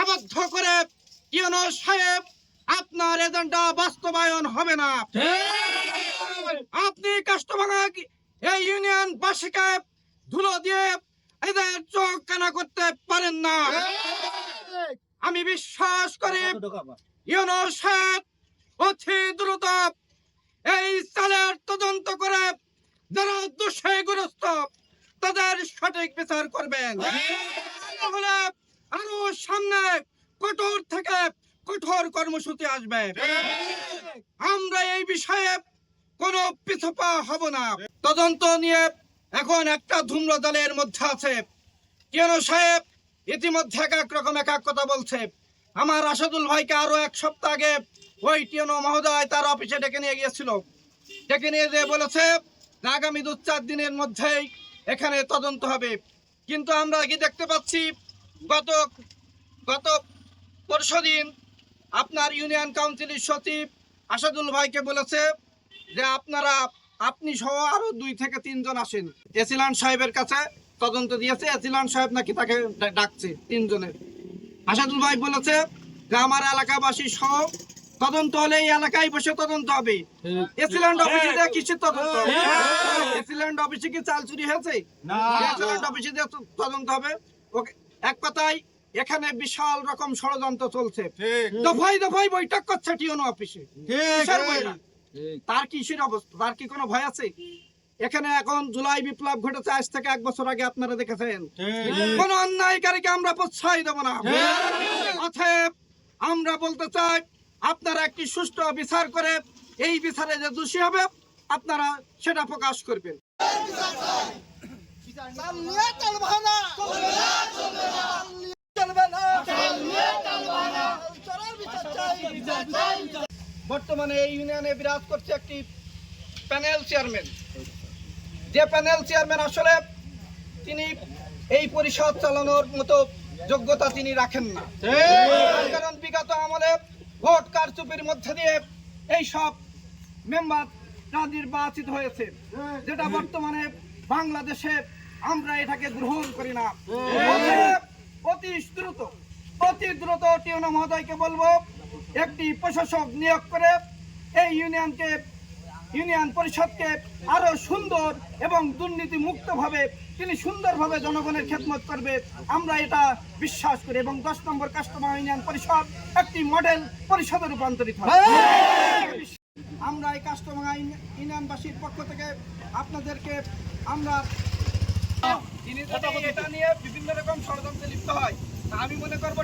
আবদ্ধ করে ইউনূস সাহেব আপনার এজেন্ডা বাস্তবায়ন হবে না। আপনি কাস্টভাঙা এই ইউনিয়ন বাসীকে ধুলো দিয়ে এদের চোখ কানা করতে পারেন না। আমি বিশ্বাস করি ইউনূস সাহেব অতি দ্রুত এই সালের তদন্ত করে যারা দোষীগ্রস্ত তাদের সঠিক বিচার করবেন। তাহলে আরো সামনে কঠোর থেকে কঠোর কর্মসূচি আসবে। আমরা এই বিষয়ে কোনো পিছপা হব না। তদন্ত নিয়ে এখন একটা ধূম্র দলের মধ্যে আছে। ইউনূস সাহেব ইতিমধ্যে এক রকম এক কথা বলছে। আমার রাশেদুল ভাইকে আরো এক সপ্তাহ আগে ওই টিএনও মহোদয় তার অফিসে ডেকে নিয়ে গিয়েছিল। ডেকে নিয়ে যে বলেছে আগামী 2-4 দিনের মধ্যেই এখানে তদন্ত হবে। কিন্তু আমরা কি দেখতে পাচ্ছি গত পরশুদিন আপনার ইউনিয়ন কাউন্সিলের সচিব আসাদুল ভাইকে বলেছে যে আপনি সহ আরো 2 থেকে 3 জন আসেন। এসিলান সাহেবের কাছে তদন্ত দিয়েছে। এসিলান সাহেব নাকি তাকে ডাকছে 3 জনের। আসাদুল ভাই বলেছে যে আমার এলাকাবাসী সহ তদন্ত হলে এই এলাকায় বসে তদন্ত হবে। এসিল্যান্ড অফিসে কিসের তদন্ত হবে? এসিল্যান্ড অফিসে কি চাল চুরি হয়েছে? এসিল্যান্ড অফিসে তদন্ত হবে। ওকে, এক কথায় এখানে বিশাল রকম ষড়যন্ত্র চলছে। দফায় দফায় বৈঠক করছে টিএনও অফিসে। তার কিসের অবস্থা? তার কি কোনো ভয় আছে? এখানে এখন জুলাই বিপ্লব ঘটেছে আজ থেকে 1 বছর আগে, আপনারা দেখেছেন। কোন অন্যায়কারীকে আমরা প্রশ্রয় দেব না। অতএব আমরা বলতে চাই আপনারা একটি সুষ্ঠু বিচার করে এই বিচারে যে দোষী হবে আপনারা সেটা প্রকাশ করবেন। বর্তমানে এই ইউনিয়নে বিরাজ করছে একটি প্যানেল চেয়ারম্যান। যে প্যানেল চেয়ারম্যান আসলে তিনি এই পরিষদ চালানোর মতো যোগ্যতা তিনি রাখেন না। কারণ বিগত আমলে ভোট কারচুপির মধ্যে দিয়ে এই সব মেম্বাররা নির্বাচিত হয়েছে, যেটা বর্তমানে বাংলাদেশে আমরা এটাকে গ্রহণ করি না। অতি দ্রুত টিএনও মহোদয়কে বলবো একটি প্রশাসক নিয়োগ করে এই ইউনিয়ন পরিষদকে আরো সুন্দর এবং দুর্নীতি মুক্ত ভাবে তিনি সুন্দরভাবে জনগণের খেদমত করবে, আমরা এটা বিশ্বাস করি। এবং 10 নম্বর কাস্টমার ইউনিয়ন পরিষদ একটি মডেল পরিষদে রূপান্তরিত হবে। আমরা এই কাস্টমার ইউনিয়নবাসীর পক্ষ থেকে আপনাদেরকে আমরা এটা নিয়ে বিভিন্ন রকম ষড়যন্ত্রে লিপ্ত হয়, আমি মনে করবো